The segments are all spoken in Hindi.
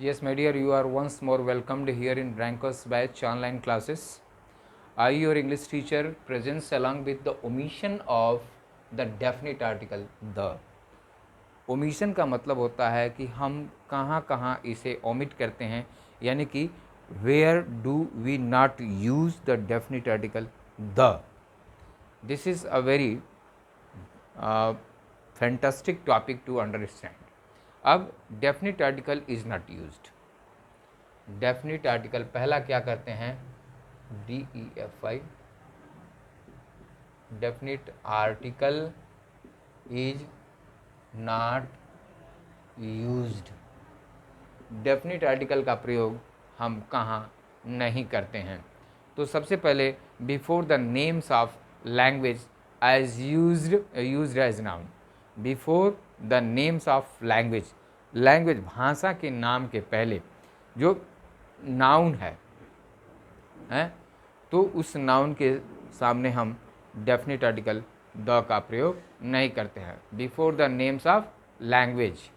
Yes, my dear, you are once more welcomed here in Branko's batch online classes. I, your English teacher, presents along with the omission of the definite article the. Omission का मतलब होता है कि हम कहाँ कहाँ इसे ओमिट करते हैं, यानी कि where do we not use the definite article the. This is a very fantastic topic to understand. अब definite article is not used. Definite article पहला क्या करते हैं, DEFI, definite article is not used. Definite article का प्रयोग हम कहाँ नहीं करते हैं. तो सबसे पहले before the names of language as used as noun. Before the names of language, language भाषा के नाम के पहले जो नाउन है, तो उस नाउन के सामने हम डेफिनेट आर्टिकल द का प्रयोग नहीं करते हैं. Before the names of language,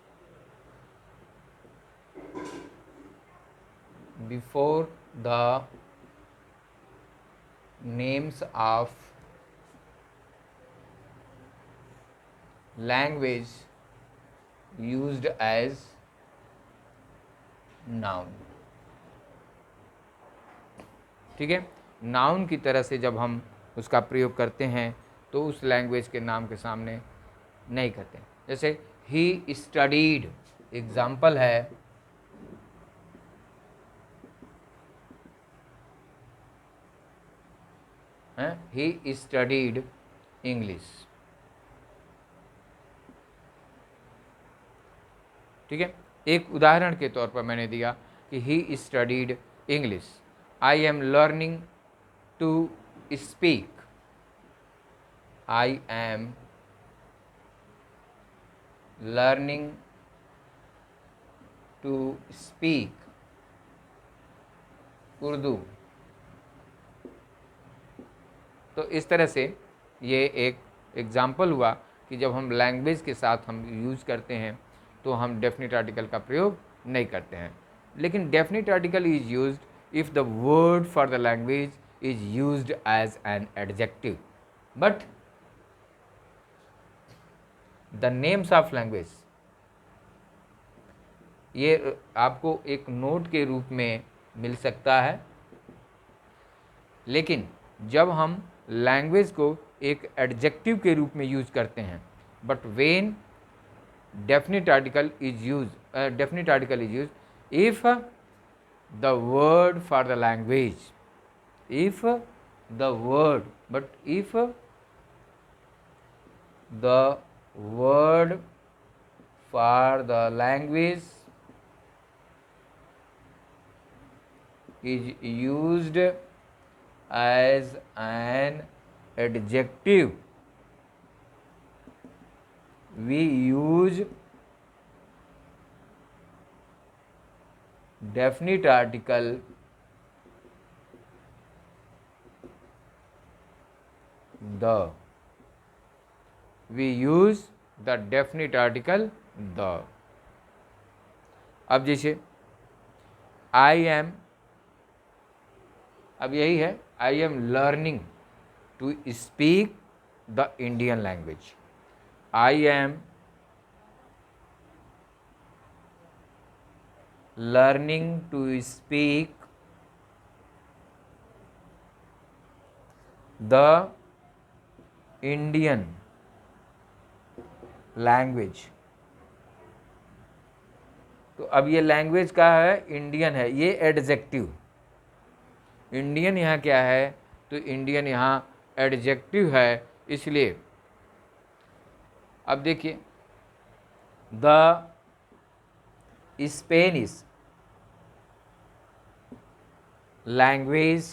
before the names of language used as noun. ठीक है, नाउन की तरह से जब हम उसका प्रयोग करते हैं तो उस लैंग्वेज के नाम के सामने नहीं करते. जैसे ही स्टडीड, एग्जाम्पल है ही स्टडीड इंग्लिश. ठीक है, एक उदाहरण के तौर पर मैंने दिया कि he studied English. I am learning to speak. I am learning to speak Urdu. तो इस तरह से ये एक एग्जाम्पल हुआ कि जब हम लैंग्वेज के साथ हम यूज़ करते हैं तो हम डेफिनेट आर्टिकल का प्रयोग नहीं करते हैं. लेकिन definite article is used if the word for the language is used as an adjective. But the names of language, ये आपको एक नोट के रूप में मिल सकता है, लेकिन जब हम लैंग्वेज को एक एडजेक्टिव के रूप में यूज करते हैं, but when definite article is used if the word for the language, if the word for the language is used as an adjective, we use definite article the. We use the definite article the. अब जैसे I am, अब यही है, I am learning to speak the Indian language. I am learning to speak the Indian language. तो अब ये लैंग्वेज का है, इंडियन है, ये एडजेक्टिव. इंडियन यहाँ क्या है, तो इंडियन यहाँ एडजेक्टिव है. इसलिए अब देखिए, the Spanish language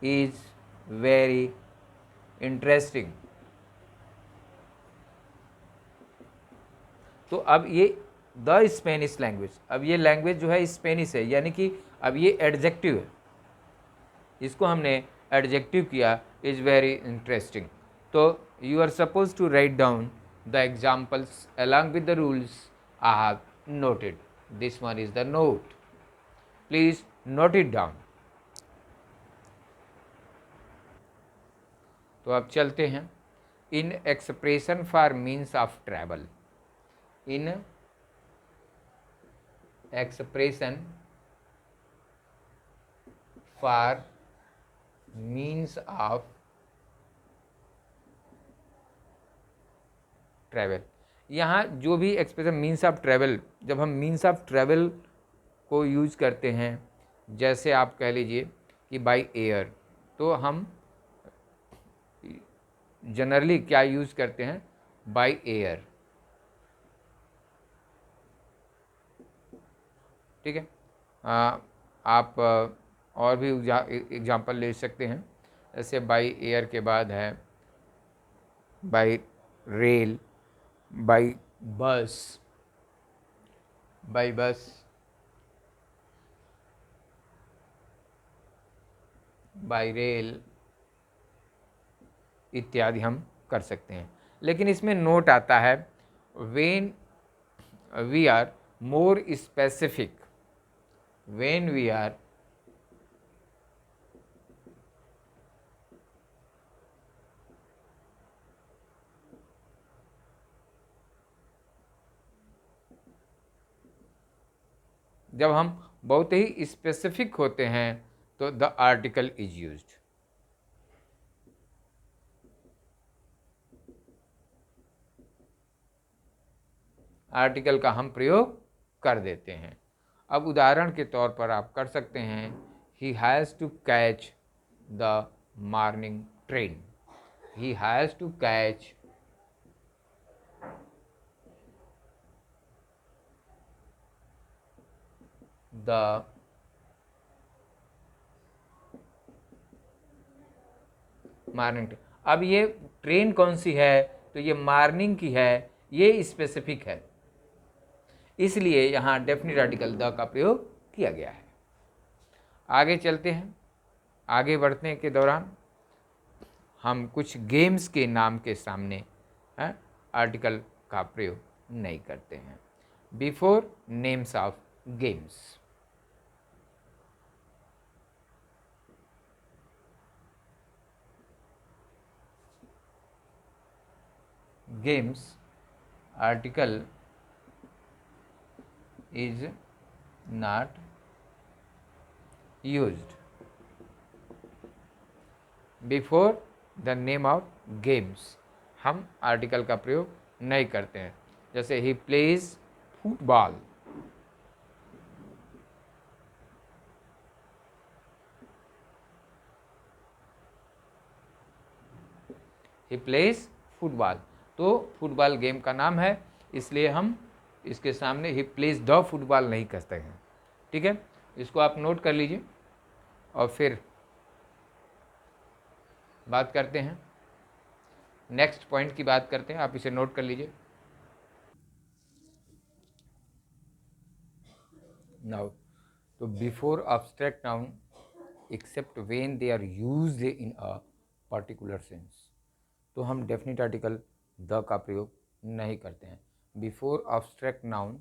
is very interesting. तो अब ये द स्पेनिश लैंग्वेज, अब ये लैंग्वेज जो है स्पेनिश है, यानी कि अब ये एडजेक्टिव है, इसको हमने एडजेक्टिव किया, इज वेरी इंटरेस्टिंग. तो you are supposed to write down The examples along with the rules I have noted. This one is the note. Please note it down. तो अब चलते हैं in expression for means of travel. In expression for means of travel. यहाँ जो भी एक्सप्रेशन मीन्स ऑफ ट्रैवल, जब हम मीन्स ऑफ ट्रैवल को यूज करते हैं, जैसे आप कह लीजिए कि बाय एयर, तो हम जनरली क्या यूज करते हैं? By air. ठीक है. आप और भी एग्जांपल ले सकते हैं. जैसे बाय एयर के बाद है बाय रेल, बाय बस, बाय बस, बाय रेल इत्यादि हम कर सकते हैं. लेकिन इसमें नोट आता है when we are more specific, when we are जब हम बहुत ही स्पेसिफिक होते हैं तो the article is used. Article का हम प्रयोग कर देते हैं. अब उदाहरण के तौर पर आप कर सकते हैं he has to catch the morning train. He has to catch the morning train. अब ये ट्रेन कौन सी है? तो ये मॉर्निंग की है, ये स्पेसिफिक है, इसलिए यहाँ डेफिनेट आर्टिकल द का प्रयोग किया गया है. आगे चलते हैं. आगे बढ़ने के दौरान हम कुछ गेम्स के नाम के सामने आर्टिकल का प्रयोग नहीं करते हैं. Before names of games. Games article is not used before the name of games. हम आर्टिकल का प्रयोग नहीं करते हैं. जैसे he plays football, he plays football. तो फुटबॉल गेम का नाम है, इसलिए हम इसके सामने ही प्लेस द फुटबॉल नहीं कहते हैं. ठीक है, इसको आप नोट कर लीजिए और फिर बात करते हैं. नेक्स्ट पॉइंट की बात करते हैं, आप इसे नोट कर लीजिए. नाउ तो before abstract noun except when they are used in a particular sense. तो हम डेफिनेट आर्टिकल द का प्रयोग नहीं करते हैं. Before abstract nouns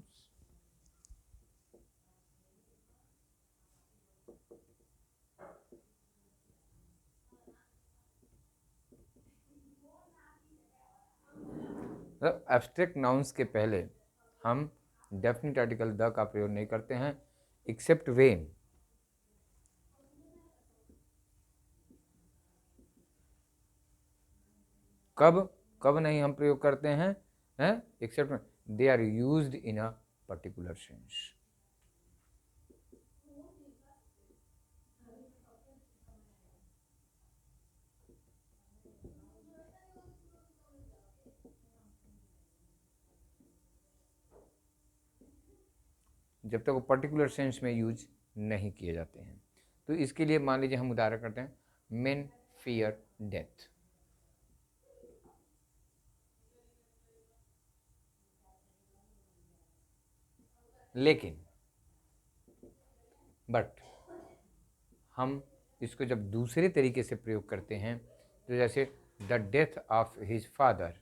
abstract nouns के पहले हम डेफिनेट आर्टिकल द का प्रयोग नहीं करते हैं एक्सेप्ट व्हेन. कब नहीं हम प्रयोग करते हैं except they are used in a particular sense. जब तक वो पर्टिकुलर सेंस में यूज नहीं किए जाते हैं. तो इसके लिए मान लीजिए हम उदाहरण करते हैं मेन फियर डेथ. लेकिन बट हम इसको जब दूसरे तरीके से प्रयोग करते हैं, तो जैसे the death of his father,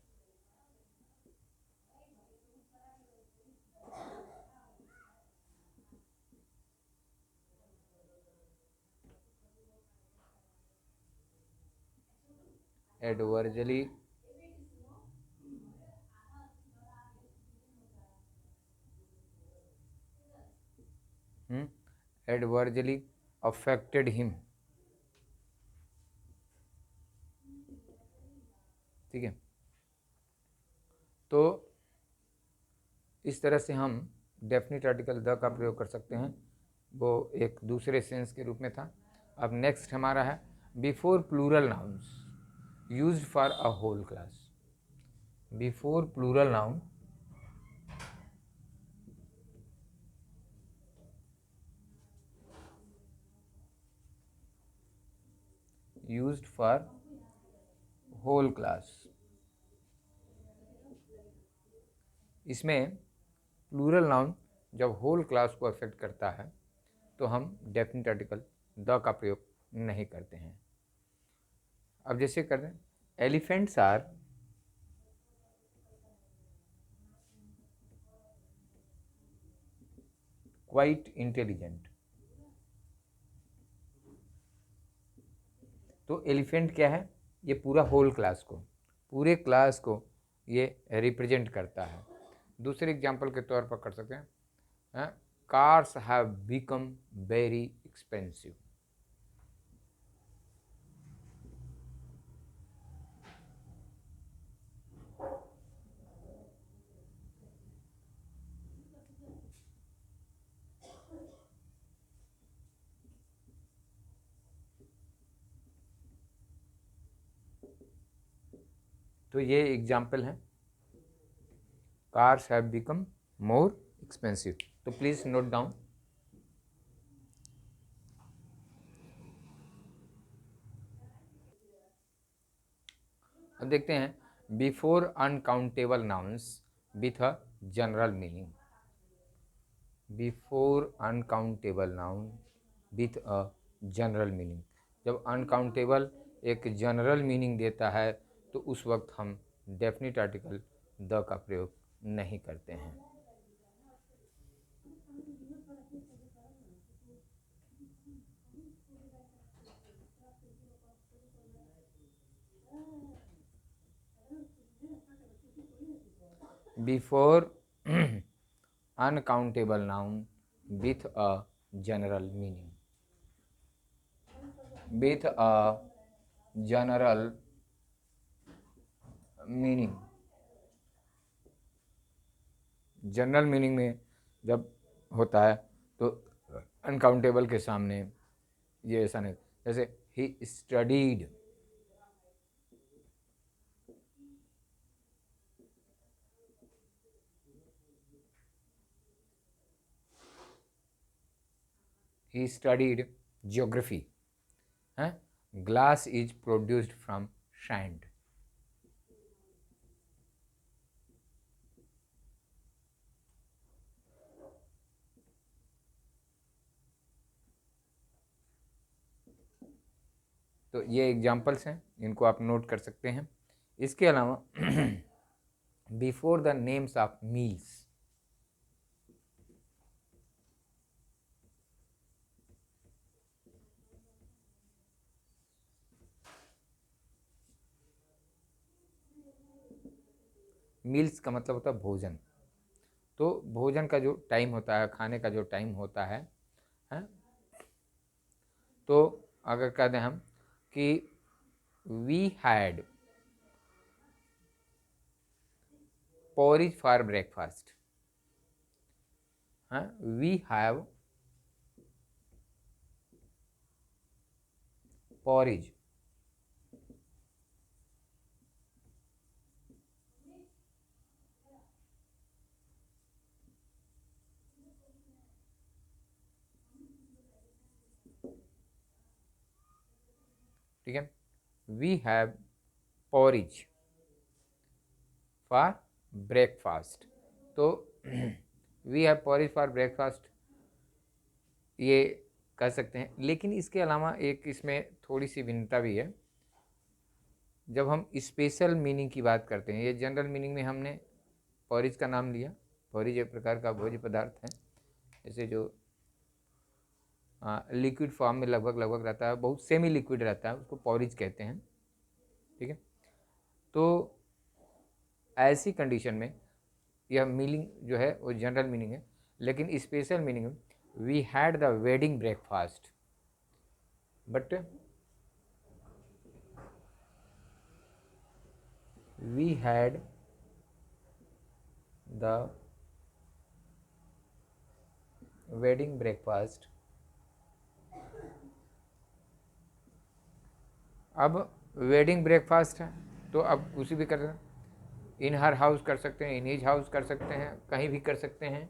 adversely adversely affected him. ठीक है, तो इस तरह से हम डेफिनेट आर्टिकल द का प्रयोग कर सकते हैं, वो एक दूसरे सेंस के रूप में था। अब नेक्स्ट हमारा है before plural nouns used for a whole class. Before plural noun used for whole class. इसमें प्लूरल नाउन जब होल क्लास को अफेक्ट करता है तो हम डेफिनेट आर्टिकल द का प्रयोग नहीं करते हैं। अब जैसे कर रहे हैं, एलिफेंट्स आर क्वाइट इंटेलिजेंट। तो एलिफेंट क्या है, ये पूरा होल क्लास को, पूरे क्लास को ये रिप्रेजेंट करता है। दूसरे एग्जाम्पल के तौर पर कर सकते हैं, cars have become very expensive. तो ये एग्जाम्पल हैं, cars have become more expensive. तो प्लीज नोट डाउन। अब देखते हैं before uncountable nouns with a general meaning. Before uncountable noun with a general meaning. जब अनकाउंटेबल एक जनरल मीनिंग देता है तो उस वक्त हम डेफिनेट आर्टिकल द का प्रयोग नहीं करते हैं। Before uncountable noun with a general meaning. With a general meaning. General meaning में जब होता है तो अनकाउंटेबल के सामने ये ऐसा नहीं। जैसे he studied, he studied geography. huh? Glass is produced from sand. तो ये एग्जाम्पल्स हैं, इनको आप नोट कर सकते हैं। इसके अलावा before the names of meals. Meals का मतलब होता है भोजन। तो भोजन का जो टाइम होता है, खाने का जो टाइम होता है, तो अगर कह दें हम कि we had porridge for breakfast, we have porridge ठीक है, we have porridge for breakfast. तो we have porridge for breakfast ये कह सकते हैं। लेकिन इसके अलावा एक इसमें थोड़ी सी भिन्नता भी है। जब हम स्पेशल मीनिंग की बात करते हैं, ये जनरल मीनिंग में हमने पॉरिज का नाम लिया। पॉरिज एक प्रकार का भोज्य पदार्थ है, जैसे जो लिक्विड फॉर्म में लगभग लगभग रहता है, बहुत सेमी लिक्विड रहता है, उसको पॉरिज कहते हैं। ठीक है, तो ऐसी कंडीशन में यह मीनिंग जो है वो जनरल मीनिंग है, लेकिन स्पेशल मीनिंग है we had the wedding breakfast, but we had the wedding breakfast. अब वेडिंग ब्रेकफास्ट है तो अब उसी भी कर सकते हैं, इन हर हाउस कर सकते हैं, इन हिज हाउस कर सकते हैं, कहीं भी कर सकते हैं।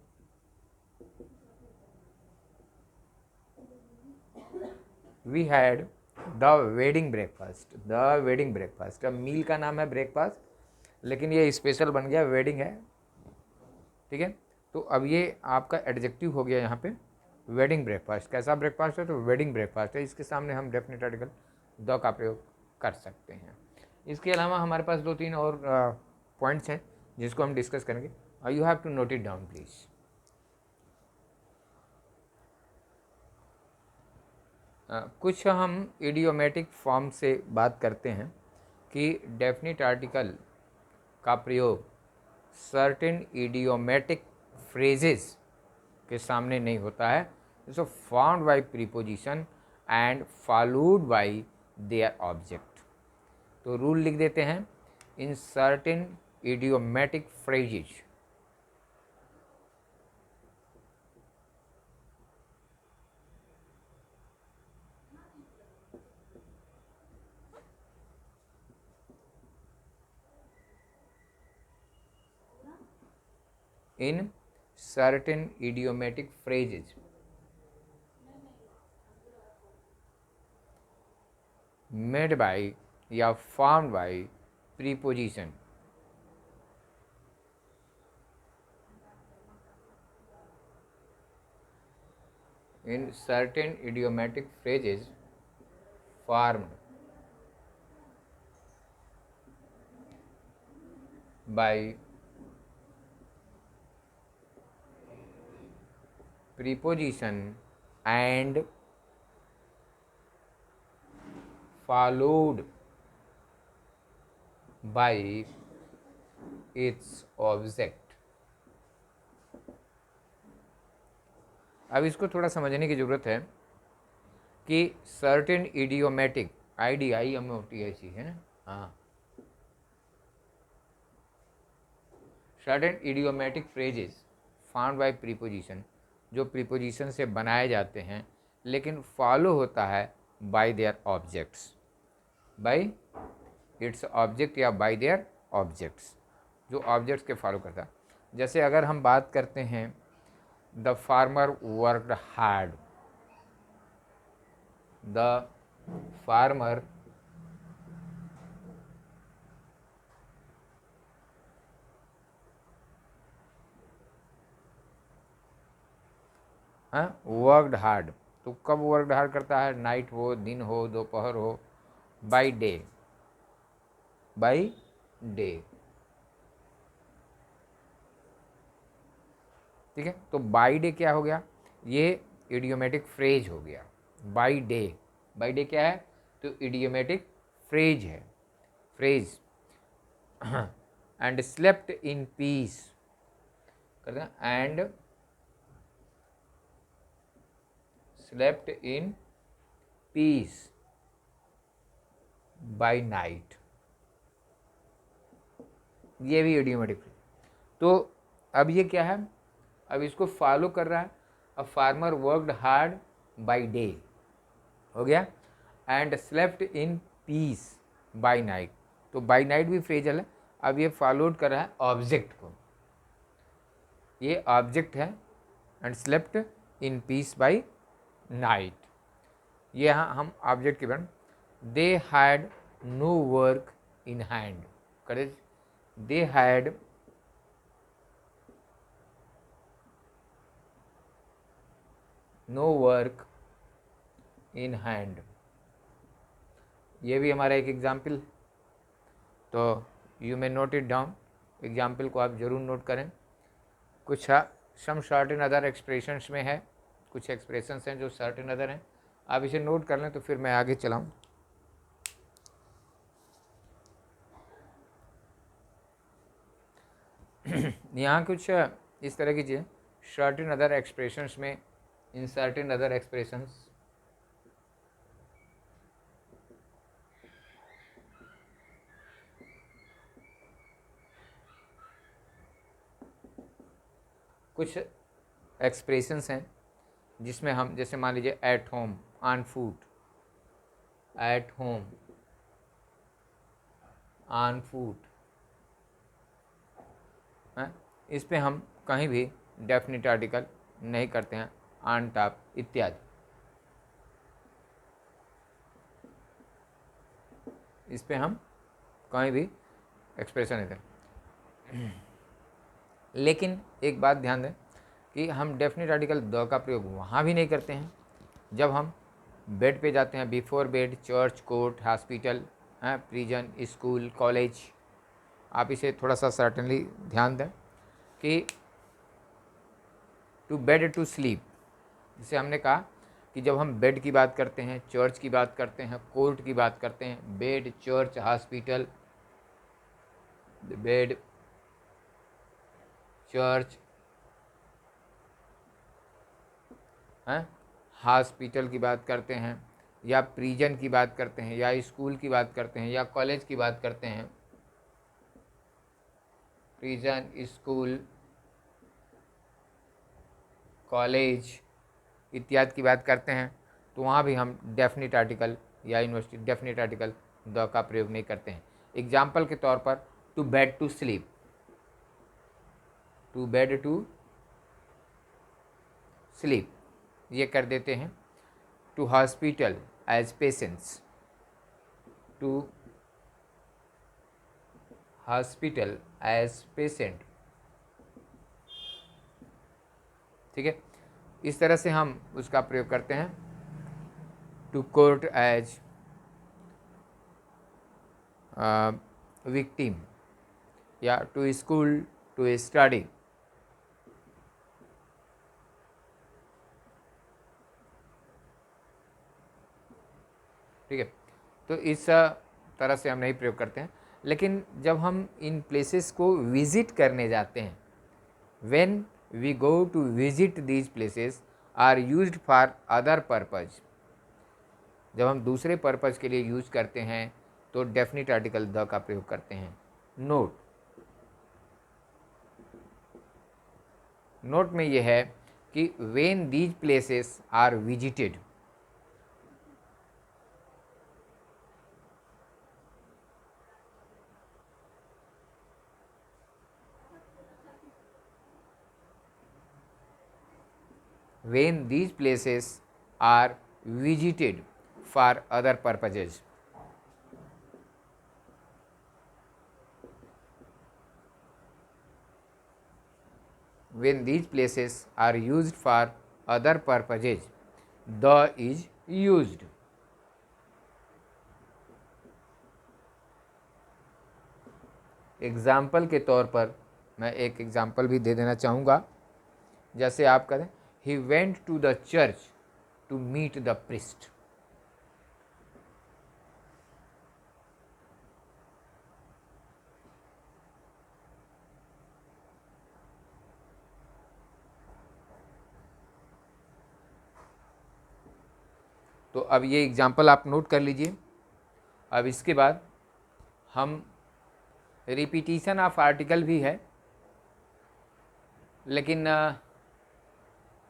We had the wedding breakfast, the wedding breakfast. अब मील का नाम है ब्रेकफास्ट, लेकिन ये स्पेशल बन गया, वेडिंग है, ठीक है। तो अब ये आपका एडजेक्टिव हो गया यहाँ पे वेडिंग ब्रेकफास्ट। कैसा ब्रेकफास्ट है? तो वेडिंग ब्रेकफास्ट है। इसके सामने हम डेफिनेट आर्टिकल द का प्रयोग कर सकते हैं। इसके अलावा हमारे पास 2-3 और पॉइंट्स हैं जिसको हम डिस्कस करेंगे। You have to note it down please. कुछ हम इडियोमेटिक फॉर्म से बात करते हैं कि डेफिनिट आर्टिकल का प्रयोग सर्टेन इडियोमेटिक फ्रेजेस के सामने नहीं होता है, so found by preposition and followed by their object. तो रूल लिख देते हैं, in certain idiomatic phrases in certain idiomatic phrases made by या formed by preposition in certain idiomatic phrases formed by preposition and followed by its object। अब इसको थोड़ा समझने की ज़रूरत है कि सर्टेन इडियोमेटिक, IDIOMATIC है ना, हाँ, certain idiomatic phrases found by preposition, जो प्रीपोजिशन से बनाए जाते हैं लेकिन फॉलो होता है bye there objects, bye its object या बाय देयर ऑब्जेक्ट्स, जो ऑब्जेक्ट्स के फॉलो करता है। जैसे अगर हम बात करते हैं the farmer worked hard, the farmer worked hard, तो कब वर्कड हार्ड करता है? नाइट हो, दिन हो, दोपहर हो, बाय डे, बाय डे, ठीक है। तो बाय डे क्या हो गया? ये इडियोमेटिक फ्रेज हो गया। बाय डे, बाय डे क्या है? तो इडियोमेटिक फ्रेज है, phrase. And slept in peace कर दें, and slept in peace by night, ये भी इडियोमेटिक। तो अब ये क्या है? अब इसको फॉलो कर रहा है। A farmer worked hard by day हो गया, and slept in peace by night, तो बाय नाइट भी फ्रेजल है। अब ये फॉलोड कर रहा है ऑब्जेक्ट को, ये ऑब्जेक्ट है, and slept in peace by night, ये यहाँ हम ऑब्जेक्ट के बारे में। They had no work in hand, courage, they had no work in hand, ये भी हमारा एक एग्जाम्पल। तो you may note it down, example को आप ज़रूर नोट करें। कुछ some short in other expressions में है, कुछ एक्सप्रेशंस हैं जो शॉर्ट इन अदर हैं, आप इसे नोट कर लें तो फिर मैं आगे चलाऊँ। यहाँ कुछ इस तरह की चीज़ें, सर्टेन अदर एक्सप्रेशंस में, इन सर्टेन अदर एक्सप्रेशंस कुछ एक्सप्रेशंस हैं जिसमें हम, जैसे मान लीजिए at home, on foot, at home, on foot, इस पे हम कहीं भी डेफिनिट आर्टिकल नहीं करते हैं, ऑन टॉप इत्यादि। इस पे हम कहीं भी एक्सप्रेशन नहीं दें। लेकिन एक बात ध्यान दें कि हम डेफिनेट आर्टिकल द का प्रयोग वहाँ भी नहीं करते हैं जब हम बेड पे जाते हैं, before bed, church, court, hospital, prison, school, college. आप इसे थोड़ा सा सर्टेनली ध्यान दें कि टू बेड टू स्लीप, जिसे हमने कहा कि जब हम बेड की बात करते हैं, चर्च की बात करते हैं, कोर्ट की बात करते हैं, bed, church, hospital, bed, church, hospital की बात करते हैं, या प्रिजन की बात करते हैं, या स्कूल की बात करते हैं, या कॉलेज की बात करते हैं, प्रिजन, स्कूल, कॉलेज इत्यादि की बात करते हैं, तो वहाँ भी हम डेफिनिट आर्टिकल या यूनिवर्सिटी डेफिनिट आर्टिकल द का प्रयोग नहीं करते हैं। एग्जाम्पल के तौर पर to bed to sleep, to bed to sleep ये कर देते हैं। To hospital as patients, to hospital as patient, ठीक है। इस तरह से हम उसका प्रयोग करते हैं। टू कोर्ट एज विक्टिम, या टू स्कूल टू स्टडी, ठीक है। तो इस तरह से हम नहीं प्रयोग करते हैं। लेकिन जब हम इन प्लेसेस को विजिट करने जाते हैं, when we go to visit these places are used for other purpose, जब हम दूसरे पर्पज के लिए यूज करते हैं तो डेफिनिट आर्टिकल द का प्रयोग करते हैं। नोट, नोट में यह है कि when these places are visited, when these places are visited for other purposes, when these places are used for other purposes, the is used। Example के तौर पर मैं एक एग्जाम्पल भी दे देना चाहूँगा। जैसे आप करें, he went to the church to meet the priest, तो अब ये एग्जाम्पल आप नोट कर लीजिए। अब इसके बाद हम रिपीटिशन ऑफ आर्टिकल भी है, लेकिन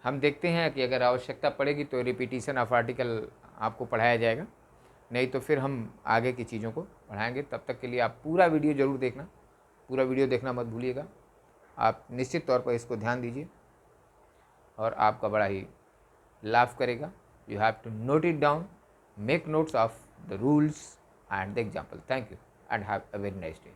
हम देखते हैं कि अगर आवश्यकता पड़ेगी तो रिपीटिशन ऑफ आर्टिकल आपको पढ़ाया जाएगा, नहीं तो फिर हम आगे की चीज़ों को पढ़ाएंगे। तब तक के लिए आप पूरा वीडियो ज़रूर देखना, पूरा वीडियो देखना मत भूलिएगा। आप निश्चित तौर पर इसको ध्यान दीजिए और आपका बड़ा ही लाभ करेगा। You have to note it down, make notes of the rules and the example. Thank you and have a very nice day.